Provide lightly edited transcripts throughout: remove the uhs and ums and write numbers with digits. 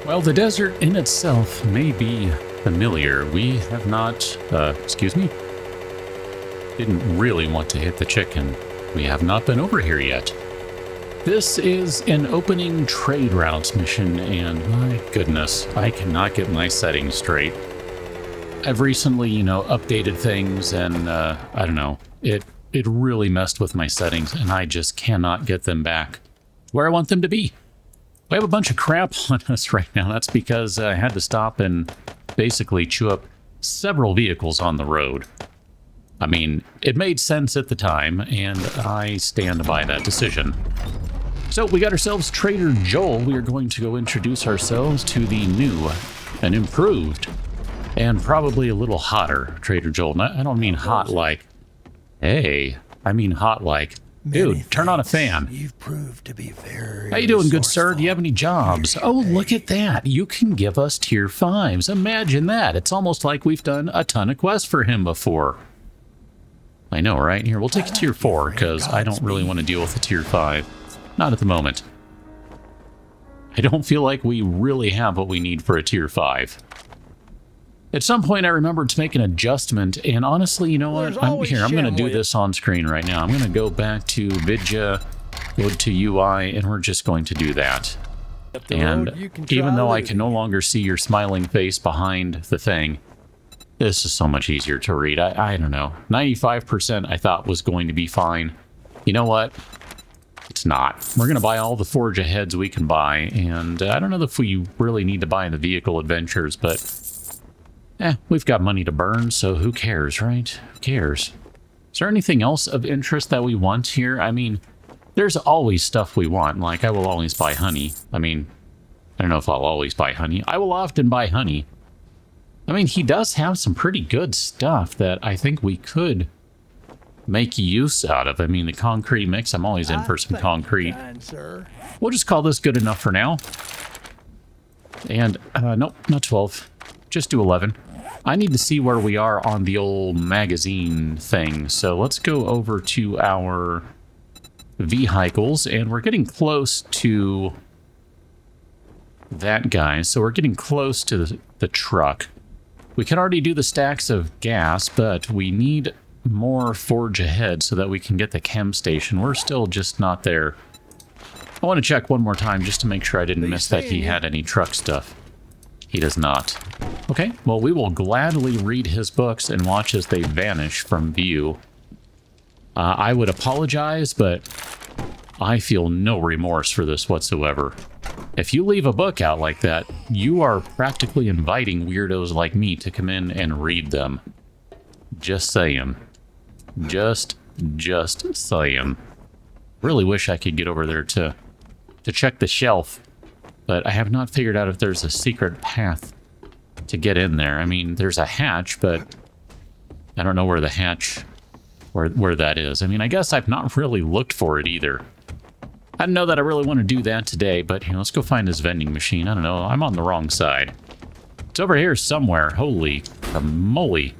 Well, the desert in itself may be familiar. We have not, excuse me, didn't really want to hit the chicken. We have not been over here yet. This is an opening trade routes mission, and my goodness, I cannot get my settings straight. I've recently, updated things, and I don't know, it really messed with my settings, and I just cannot get them back where I want them to be. We have a bunch of crap on us right now. That's because I had to stop and basically chew up several vehicles on the road. I mean, it made sense at the time, and I stand by that decision. So we got ourselves Trader Joel. We are going to go introduce ourselves to the new and improved and probably a little hotter Trader Joel. Now, I don't mean hot like, hey, I mean hot like, dude, turn on a fan. You've proved to be very How you doing, good sir? Do you have any jobs? Oh, look at that. You can give us tier 5s. Imagine that. It's almost like we've done a ton of quests for him before. I know, right? Here, we'll take a tier 4 because I don't really want to deal with a tier 5. Not at the moment. I don't feel like we really have what we need for a tier 5. At some point, I remembered to make an adjustment, and honestly, you know what? I'm going to do this on screen right now. I'm going to go back to Vidya, go to UI, and we're just going to do that. And even though I can no longer see your smiling face behind the thing, this is so much easier to read. I don't know. 95% I thought was going to be fine. You know what? It's not. We're going to buy all the Forge Aheads we can buy, and I don't know if we really need to buy the vehicle adventures, but we've got money to burn, so who cares, right? Who cares? Is there anything else of interest that we want here? I mean, there's always stuff we want. Like, I will always buy honey. I mean, I don't know if I'll always buy honey. I will often buy honey. I mean, he does have some pretty good stuff that I think we could make use out of. I mean, the concrete mix, I'm always in for some concrete. We'll just call this good enough for now. And, nope, not 12. Just do 11. I need to see where we are on the old magazine thing. So let's go over to our vehicles, and we're getting close to that guy. So we're getting close to the truck. We can already do the stacks of gas, but we need more Forge Ahead so that we can get the chem station. We're still just not there. I want to check one more time just to make sure I didn't miss that he had any truck stuff. He does not. Okay, well, we will gladly read his books and watch as they vanish from view. I would apologize, but I feel no remorse for this whatsoever. If you leave a book out like that, you are practically inviting weirdos like me to come in and read them. Just saying. Just saying. Really wish I could get over there to check the shelf, but I have not figured out if there's a secret path to get in there. I mean, there's a hatch, but I don't know where the hatch, where that is. I mean, I guess I've not really looked for it either. I don't know that I really want to do that today, but let's go find this vending machine. I don't know, I'm on the wrong side. It's over here somewhere. Holy moly.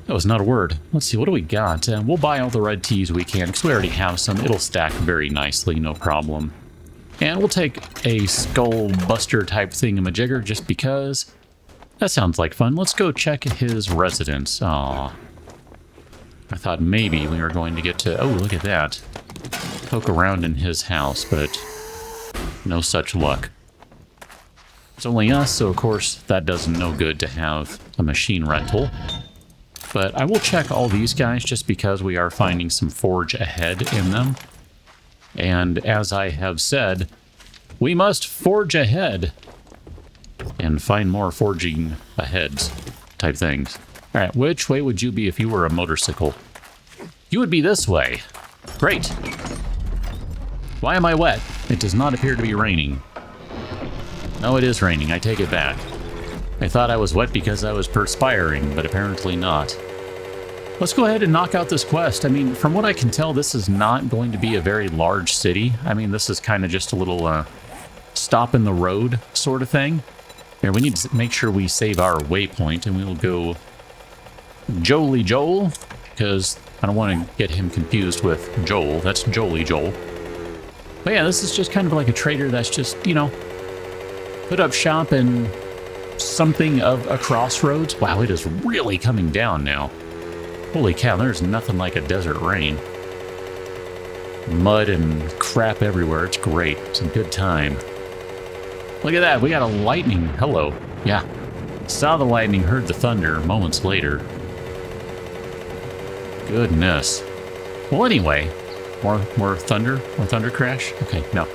That was not a word. Let's see, what do we got? We'll buy all the red teas we can, because we already have some. It'll stack very nicely, no problem. And we'll take a skull buster type thingamajigger just because that sounds like fun. Let's go check his residence. Aw. I thought maybe we were going to get to... Oh, look at that. Poke around in his house, but no such luck. It's only us, so of course that does no good to have a machine rental. But I will check all these guys just because we are finding some Forge Ahead in them. And as I have said, we must forge ahead and find more forging aheads type things. All right, which way would you be if you were a motorcycle? You would be this way. Great. Why am I wet? It does not appear to be raining. No, it is raining. I take it back. I thought I was wet because I was perspiring, but apparently not. Let's go ahead and knock out this quest. I mean, from what I can tell, this is not going to be a very large city. I mean, this is kind of just a little stop in the road sort of thing. Here, we need to make sure we save our waypoint, and we will go Jolie Joel, because I don't want to get him confused with Joel. That's Jolie Joel. But yeah, this is just kind of like a trader that's just, putting put up shop in something of a crossroads. Wow, it is really coming down now. Holy cow, there's nothing like a desert rain. Mud and crap everywhere. It's great. It's a good time. Look at that. We got a lightning. Hello. Yeah. Saw the lightning, heard the thunder moments later. Goodness. Well, anyway, more thunder? More thunder crash? Okay, no.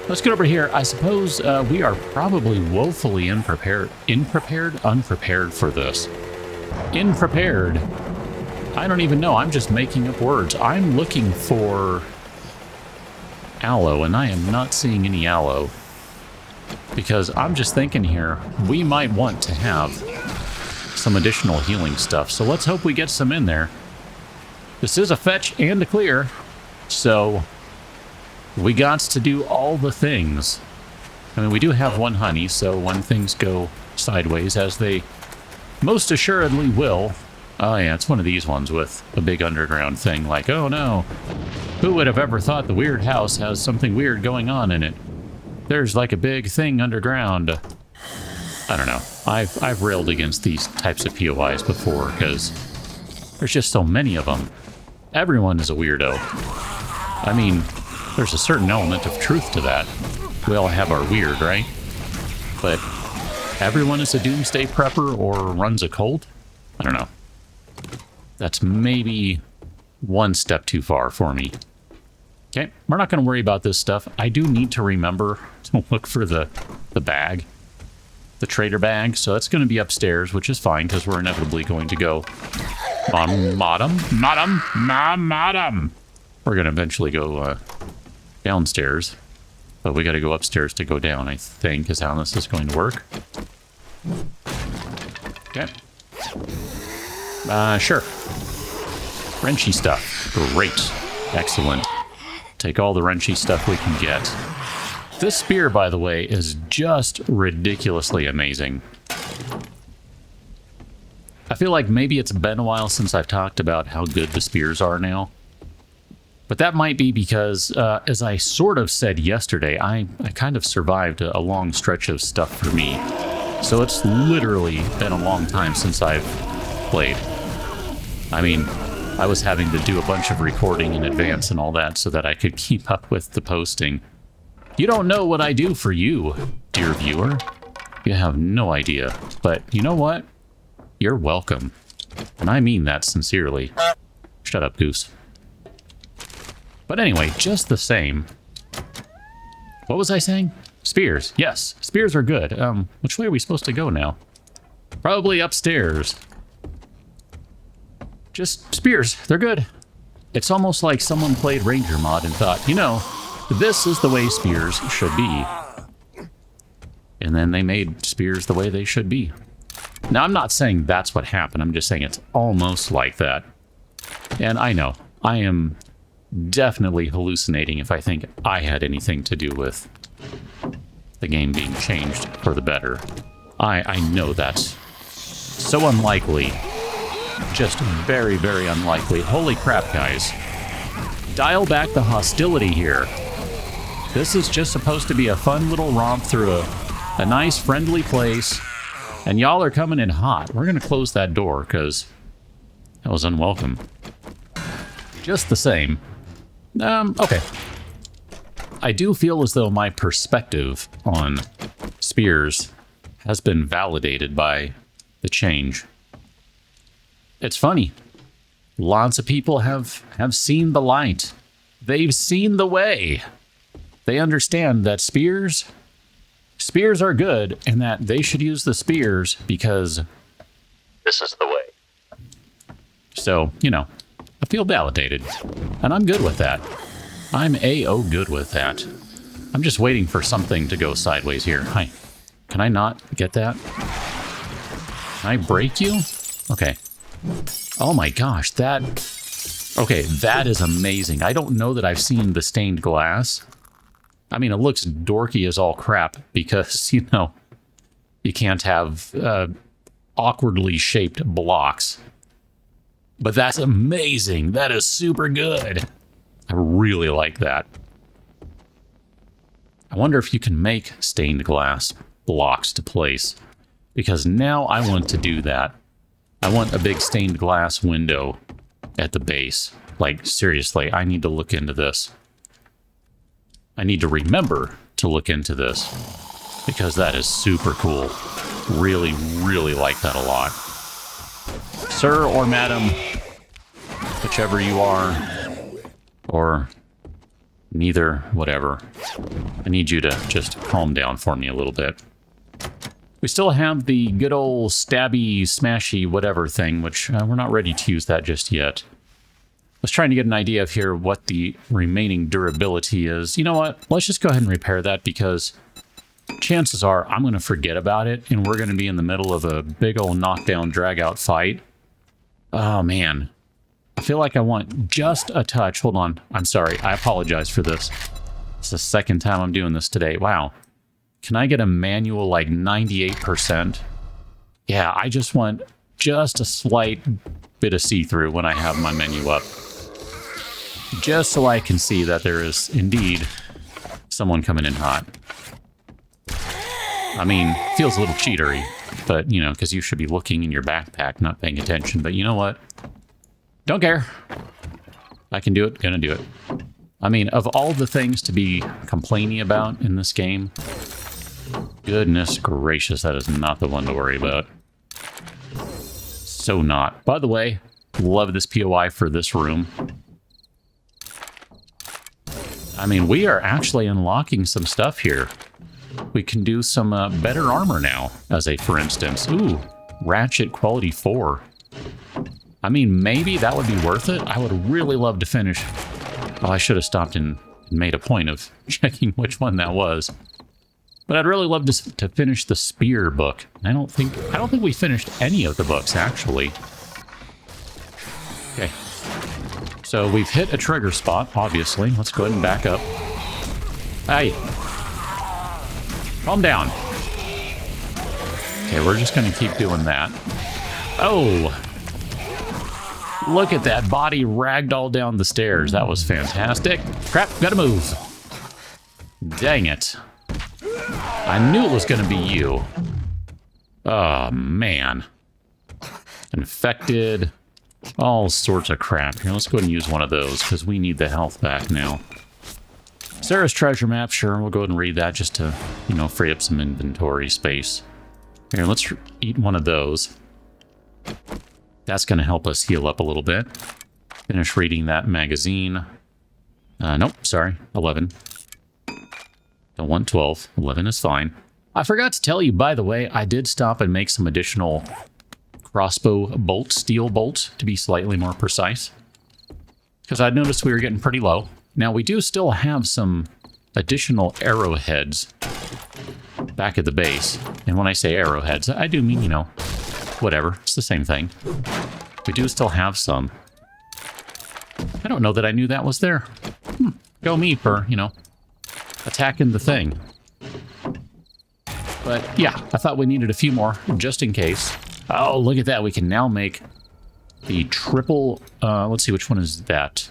Let's get over here. I suppose we are probably woefully unprepared for this. Unprepared. I don't even know. I'm just making up words. I'm looking for aloe, and I am not seeing any aloe. Because I'm just thinking here, we might want to have some additional healing stuff. So let's hope we get some in there. This is a fetch and a clear, so we got to do all the things. I mean, we do have one honey, so when things go sideways, as they most assuredly will. Oh yeah, it's one of these ones with a big underground thing, like, oh no, who would have ever thought the weird house has something weird going on in it? There's like a big thing underground. I don't know. I've railed against these types of POIs before because there's just so many of them. Everyone is a weirdo. I mean, there's a certain element of truth to that. We all have our weird, right? But everyone is a doomsday prepper or runs a cult? I don't know. That's maybe one step too far for me. Okay, we're not going to worry about this stuff. I do need to remember to look for the bag, the trader bag. So that's going to be upstairs, which is fine because we're inevitably going to go Madam. We're going to eventually go downstairs, but we got to go upstairs to go down, I think, is how this is going to work. Okay. Sure. Wrenchy stuff. Great. Excellent. Take all the wrenchy stuff we can get. This spear, by the way, is just ridiculously amazing. I feel like maybe it's been a while since I've talked about how good the spears are now. But that might be because, as I sort of said yesterday, I kind of survived a long stretch of stuff for me. So it's literally been a long time since I've played. I mean, I was having to do a bunch of recording in advance and all that so that I could keep up with the posting. You don't know what I do for you, dear viewer. You have no idea. But you know what? You're welcome. And I mean that sincerely. Shut up, Goose. But anyway, just the same. What was I saying? Spears. Yes, spears are good. Which way are we supposed to go now? Probably upstairs. Just spears. They're good. It's almost like someone played Ranger Mod and thought, you know, this is the way spears should be. And then they made spears the way they should be. Now, I'm not saying that's what happened. I'm just saying it's almost like that. And I know, I am definitely hallucinating if I think I had anything to do with the game being changed for the better. I know that's so unlikely. Just very, very unlikely. Holy crap, guys. Dial back the hostility here. This is just supposed to be a fun little romp through a nice, friendly place. And y'all are coming in hot. We're going to close that door because that was unwelcome. Just the same. Okay. I do feel as though my perspective on spears has been validated by the change. It's funny. Lots of people have seen the light. They've seen the way. They understand that spears are good and that they should use the spears because this is the way. So, you know, I feel validated. And I'm good with that. I'm A-O good with that. I'm just waiting for something to go sideways here. Hi. Can I not get that? Can I break you? Okay. Oh my gosh, that... Okay, that is amazing. I don't know that I've seen the stained glass. I mean, it looks dorky as all crap because, you know, you can't have awkwardly shaped blocks. But that's amazing. That is super good. I really like that. I wonder if you can make stained glass blocks to place, because now I want to do that. I want a big stained glass window at the base. Like, seriously, I need to look into this. I need to remember to look into this, because that is super cool. Really, really like that a lot. Sir or madam, whichever you are, or neither, whatever. I need you to just calm down for me a little bit. We still have the good old stabby, smashy, whatever thing, which we're not ready to use that just yet. I was trying to get an idea of here what the remaining durability is. You know what? Let's just go ahead and repair that, because chances are I'm going to forget about it, and we're going to be in the middle of a big old knockdown, drag-out fight. Oh, man. I feel like I want just a touch. Hold on. I'm sorry. I apologize for this. It's the second time I'm doing this today. Wow. Can I get a manual like 98%? Yeah, I just want just a slight bit of see-through when I have my menu up. Just so I can see that there is indeed someone coming in hot. I mean, feels a little cheatery, but, you know, because you should be looking in your backpack, not paying attention. But you know what? Don't care. I can do it, gonna do it. I mean, of all the things to be complaining about in this game, goodness gracious, that is not the one to worry about. So not. By the way, love this POI for this room. I mean, we are actually unlocking some stuff here. We can do some better armor now, as a for instance. Ooh, Ratchet Quality 4. I mean, maybe that would be worth it. I would really love to finish. Oh, I should have stopped and made a point of checking which one that was. But I'd really love to finish the Spear book. I don't think we finished any of the books, actually. Okay. So we've hit a trigger spot, obviously. Let's go ahead and back up. Hey. Calm down. Okay, we're just going to keep doing that. Oh! Look at that body ragdoll down the stairs. That was fantastic. Crap, gotta move. Dang it. I knew it was going to be you. Oh, man. Infected. All sorts of crap. Here, let's go ahead and use one of those, because we need the health back now. Sarah's treasure map, sure, we'll go ahead and read that just to, you know, free up some inventory space. Here, let's eat one of those. That's going to help us heal up a little bit. Finish reading that magazine. Nope, sorry, 11. Don't want 12. 11 is fine. I forgot to tell you, by the way, I did stop and make some additional crossbow bolts, steel bolts, to be slightly more precise. Because I noticed we were getting pretty low. Now, we do still have some additional arrowheads back at the base. And when I say arrowheads, I do mean, you know, whatever. It's the same thing. We do still have some. I don't know that I knew that was there. Go me for, you know, attacking the thing. But yeah, I thought we needed a few more just in case. Oh, look at that. We can now make the triple... let's see, which one is that?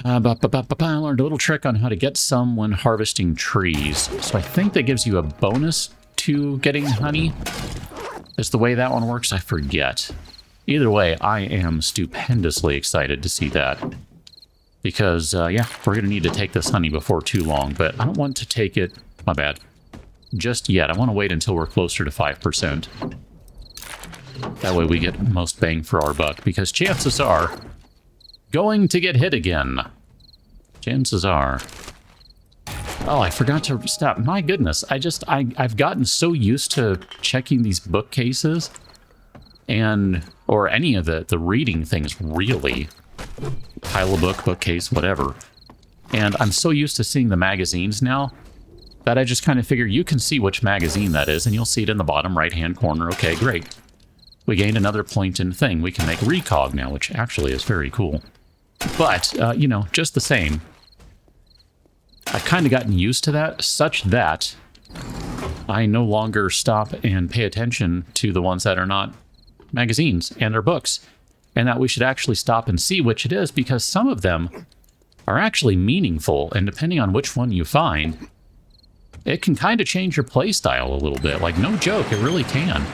I learned a little trick on how to get some when harvesting trees. So I think that gives you a bonus to getting honey. Is the way that one works? I forget. Either way, I am stupendously excited to see that. Because, yeah, we're going to need to take this honey before too long. But I don't want to take it... My bad. Just yet. I want to wait until we're closer to 5%. That way we get most bang for our buck. Because chances are... going to get hit again. Chances are. Oh, I forgot to stop. My goodness. I've gotten so used to checking these bookcases or any of the reading things, really. Pile a book, bookcase, whatever. And I'm so used to seeing the magazines now that I just kind of figure you can see which magazine that is, and you'll see it in the bottom right-hand corner. Okay, great. We gained another point in thing. We can make recog now, which actually is very cool. But, you know, just the same, I've kind of gotten used to that, such that I no longer stop and pay attention to the ones that are not magazines and are books. And that we should actually stop and see which it is, because some of them are actually meaningful, and depending on which one you find, it can kind of change your playstyle a little bit. Like, no joke, it really can.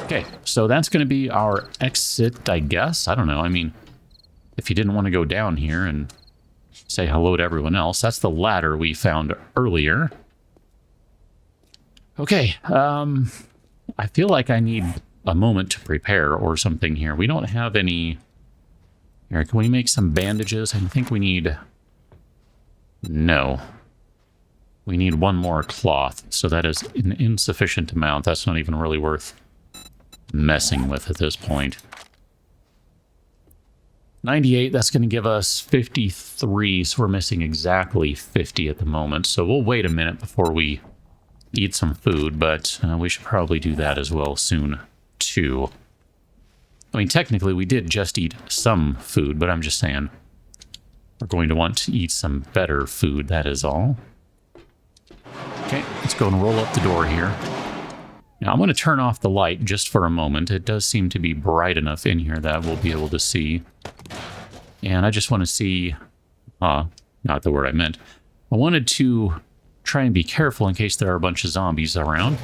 Okay, so that's going to be our exit, I guess. I don't know. I mean, if you didn't want to go down here and say hello to everyone else, that's the ladder we found earlier. Okay, I feel like I need a moment to prepare or something here. We don't have any... Here, can we make some bandages? I think we need... No. We need one more cloth, so that is an insufficient amount. That's not even really worth messing with at this point. 98, that's going to give us 53, so we're missing exactly 50 at the moment. So we'll wait a minute before we eat some food, but we should probably do that as well soon, too. I mean, technically, we did just eat some food, but I'm just saying we're going to want to eat some better food, that is all. Okay, let's go and roll up the door here. Now, I'm going to turn off the light just for a moment. It does seem to be bright enough in here that we'll be able to see. And I just want to see... not the word I meant. I wanted to try and be careful in case there are a bunch of zombies around.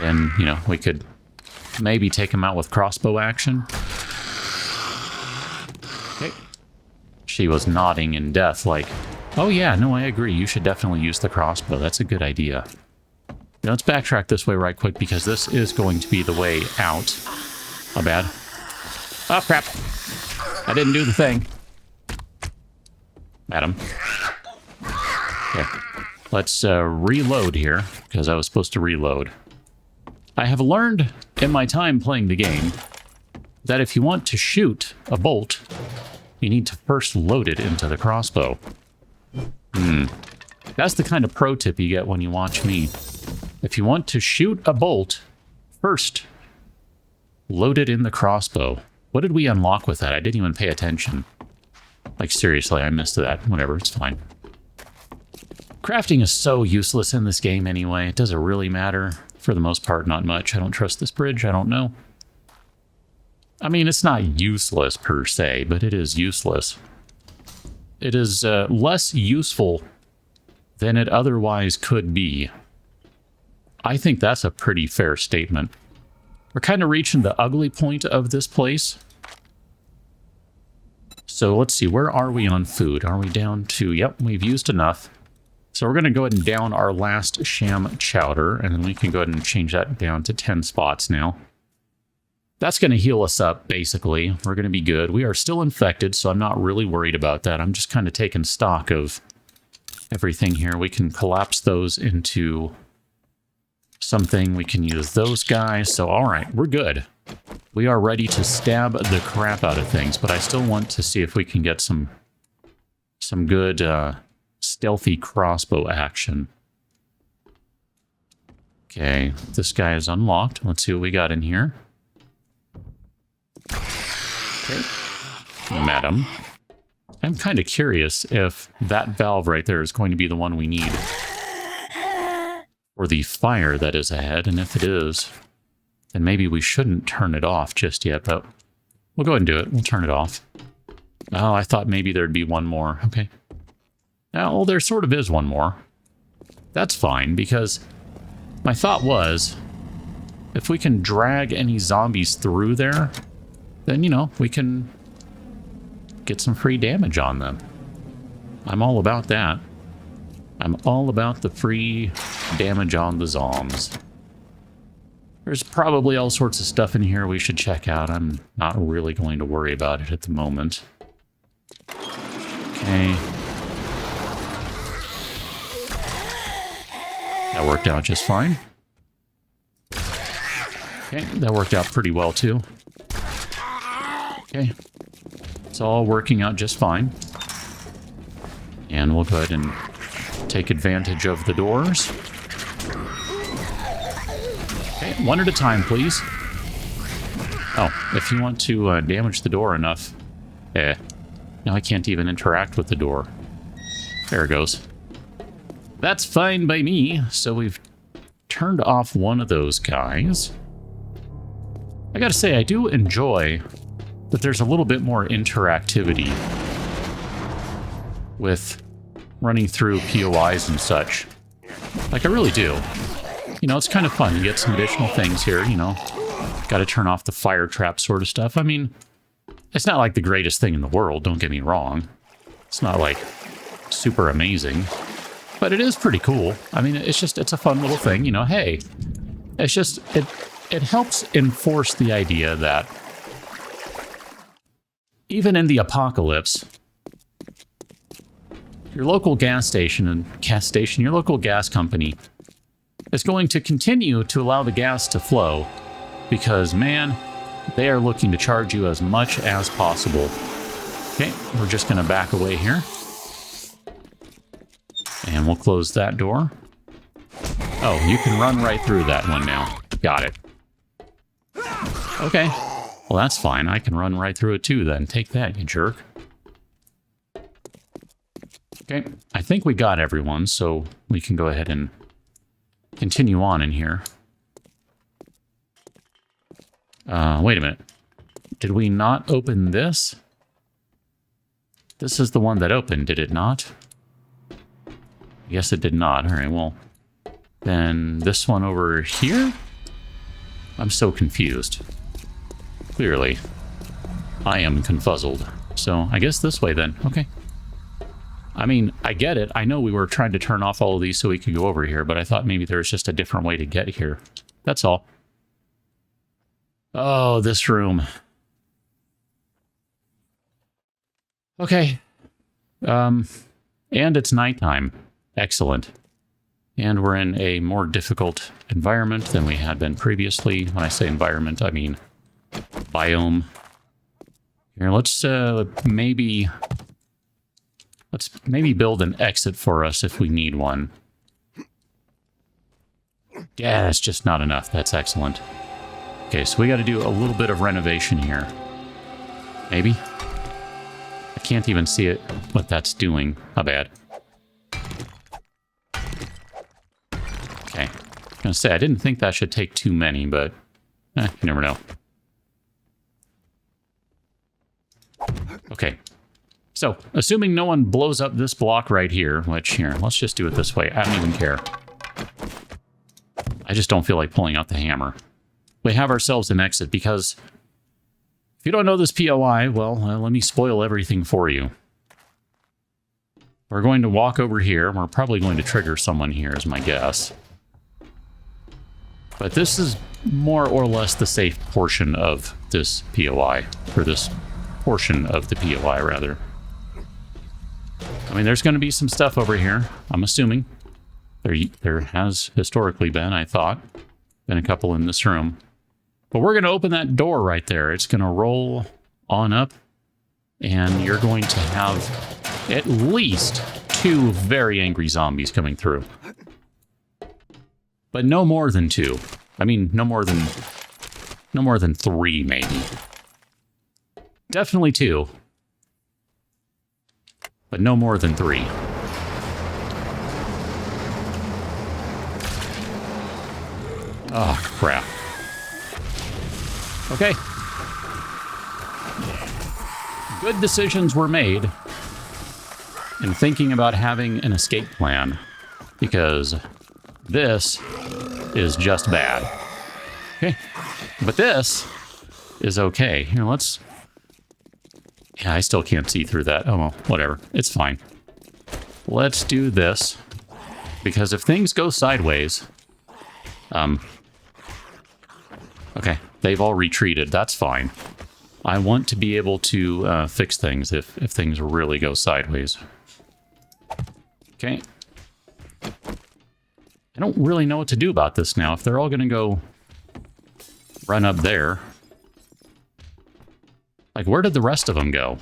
And, you know, we could maybe take them out with crossbow action. Okay. She was nodding in death like... Oh yeah, no, I agree. You should definitely use the crossbow. That's a good idea. Now, let's backtrack this way right quick because this is going to be the way out. My bad. Oh, crap. I didn't do the thing. Madam. Okay. Let's reload here because I was supposed to reload. I have learned in my time playing the game that if you want to shoot a bolt, you need to first load it into the crossbow. That's the kind of pro tip you get when you watch me. If you want to shoot a bolt, first load it in the crossbow. What did we unlock with that? I didn't even pay attention. Like, seriously, I missed that. Whatever, it's fine. Crafting is so useless in this game anyway. It doesn't really matter. For the most part, not much. I don't trust this bridge. I don't know. I mean, it's not useless per se, but it is useless. It is less useful than it otherwise could be. I think that's a pretty fair statement. We're kind of reaching the ugly point of this place. So let's see, where are we on food? Are we down to... Yep, we've used enough. So we're going to go ahead and down our last sham chowder, and then we can go ahead and change that down to 10 spots now. That's going to heal us up, basically. We're going to be good. We are still infected, so I'm not really worried about that. I'm just kind of taking stock of everything here. We can collapse those into something. We can use those guys. So, all right, we're good. We are ready to stab the crap out of things, but I still want to see if we can get some good stealthy crossbow action. Okay, this guy is unlocked. Let's see what we got in here. Okay. Madam. I'm kind of curious if that valve right there is going to be the one we need for the fire that is ahead, and if it is, then maybe we shouldn't turn it off just yet, but we'll go ahead and do it. We'll turn it off. Oh, I thought maybe there'd be one more. Okay. Now, well, there sort of is one more. That's fine, because my thought was, if we can drag any zombies through there, then, you know, we can get some free damage on them. I'm all about that. I'm all about the free damage on the zombs. There's probably all sorts of stuff in here we should check out. I'm not really going to worry about it at the moment. Okay. That worked out just fine. Okay, that worked out pretty well too. Okay. It's all working out just fine. And we'll go ahead and take advantage of the doors. Okay, one at a time, please. Oh, if you want to damage the door enough. Now I can't even interact with the door. There it goes. That's fine by me. So we've turned off one of those guys. I gotta say, I do enjoy that there's a little bit more interactivity with running through POIs and such. Like, I really do. You know, it's kind of fun. You get some additional things here, you know. Got to turn off the fire trap sort of stuff. I mean, it's not like the greatest thing in the world, don't get me wrong. It's not like super amazing, but it is pretty cool. I mean, it's a fun little thing, you know. Hey, it's just, it helps enforce the idea that even in the apocalypse, your local your local gas company is going to continue to allow the gas to flow because, man, they are looking to charge you as much as possible. Okay, we're just going to back away here. And we'll close that door. Oh, you can run right through that one now. Got it. Okay. Well, that's fine. I can run right through it too then. Take that, you jerk. Okay, I think we got everyone, so we can go ahead and continue on in here. Wait a minute. Did we not open this? This is the one that opened, did it not? Yes, it did not. All right, well, then this one over here? I'm so confused. Clearly, I am confuzzled. So I guess this way then. Okay. I mean, I get it. I know we were trying to turn off all of these so we could go over here, but I thought maybe there was just a different way to get here. That's all. Oh, this room. Okay. And it's nighttime. Excellent. And we're in a more difficult environment than we had been previously. When I say environment, I mean biome. Here, let's maybe build an exit for us if we need one. Yeah, that's just not enough. That's excellent. Okay, so we got to do a little bit of renovation here. Maybe? I can't even see it, what that's doing. How bad. Okay. I was going to say, I didn't think that should take too many, but you never know. Okay. So, assuming no one blows up this block right here, which, here, let's just do it this way. I don't even care. I just don't feel like pulling out the hammer. We have ourselves an exit because if you don't know this POI, well, let me spoil everything for you. We're going to walk over here. We're probably going to trigger someone here is my guess. But this is more or less the safe portion of this POI, or this portion of the POI, rather. I mean, there's going to be some stuff over here, I'm assuming. There has historically been, I thought. Been a couple in this room. But we're going to open that door right there. It's going to roll on up, and you're going to have at least 2 very angry zombies coming through. But no more than 2. I mean, no more than 3, maybe. Definitely 2. But no more than 3. Oh, crap. Okay. Good decisions were made in thinking about having an escape plan, because this is just bad. Okay. But this is okay. Here, let's... Yeah, I still can't see through that. Oh, well, whatever. It's fine. Let's do this, because if things go sideways... Okay, they've all retreated. That's fine. I want to be able to fix things if things really go sideways. Okay. I don't really know what to do about this now. If they're all going to go run up there. Like, where did the rest of them go?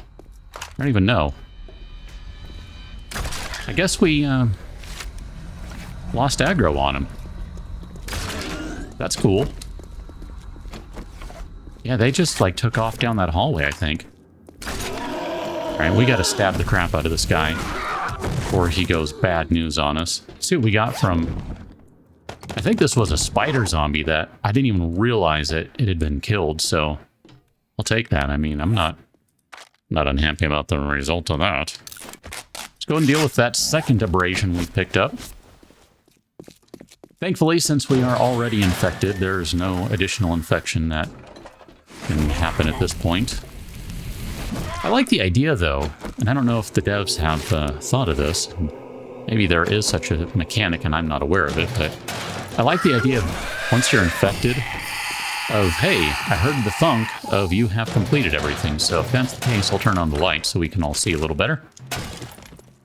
I don't even know. I guess we lost aggro on them. That's cool. Yeah, they just, like, took off down that hallway, I think. Alright, we gotta stab the crap out of this guy before he goes bad news on us. Let's see what we got from... I think this was a spider zombie that I didn't even realize it had been killed, so... I'll take that. I mean, I'm not unhappy about the result of that. Let's go and deal with that second abrasion we picked up. Thankfully, since we are already infected, there's no additional infection that can happen at this point. I like the idea, though, and I don't know if the devs have thought of this. Maybe there is such a mechanic and I'm not aware of it, but I like the idea of once you're infected, of, hey, I heard the thunk of you have completed everything, so if that's the case, I'll turn on the light so we can all see a little better.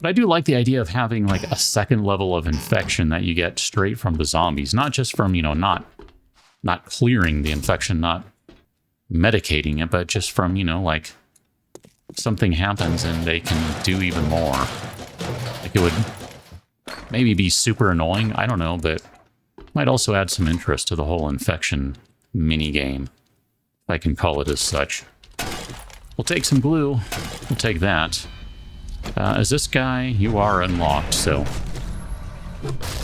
But I do like the idea of having like a second level of infection that you get straight from the zombies, not just from, you know, not clearing the infection, not medicating it, but just from, you know, like something happens and they can do even more. Like it would maybe be super annoying, I don't know, but might also add some interest to the whole infection mini game, if I can call it as such. We'll take some glue. We'll take that. Is this guy? You are unlocked, so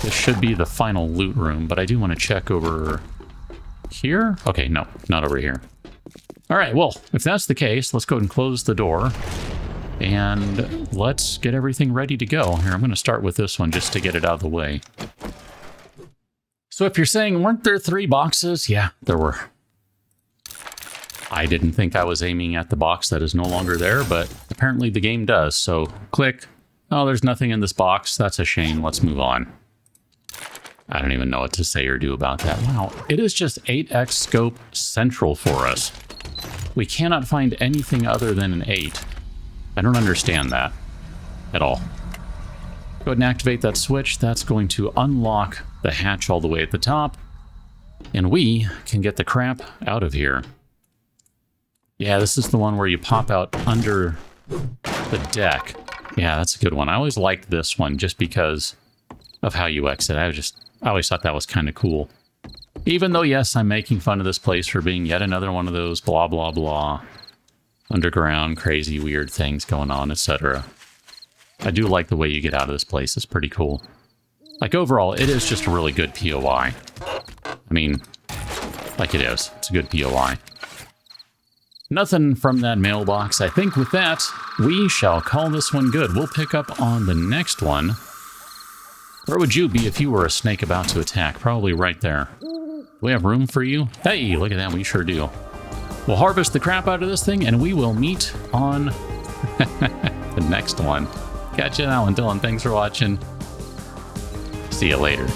this should be the final loot room, but I do want to check over here. Okay, no, not over here. All right, well, if that's the case, let's go ahead and close the door and let's get everything ready to go. Here, I'm going to start with this one just to get it out of the way. So if you're saying, weren't there 3 boxes? Yeah, there were. I didn't think I was aiming at the box that is no longer there, but apparently the game does. So click. Oh, there's nothing in this box. That's a shame. Let's move on. I don't even know what to say or do about that. Wow, it is just 8x scope central for us. We cannot find anything other than an 8. I don't understand that at all. Go ahead and activate that switch. That's going to unlock the hatch all the way at the top. And we can get the crap out of here. Yeah, this is the one where you pop out under the deck. Yeah, that's a good one. I always liked this one just because of how you exit. I always thought that was kind of cool. Even though, yes, I'm making fun of this place for being yet another one of those blah, blah, blah, underground, crazy, weird things going on, etc. I do like the way you get out of this place. It's pretty cool. Like, overall, it is just a really good POI. I mean, like it is. It's a good POI. Nothing from that mailbox. I think with that, we shall call this one good. We'll pick up on the next one. Where would you be if you were a snake about to attack? Probably right there. Do we have room for you? Hey, look at that. We sure do. We'll harvest the crap out of this thing, and we will meet on the next one. Catch you now, Dylan. Thanks for watching. See you later.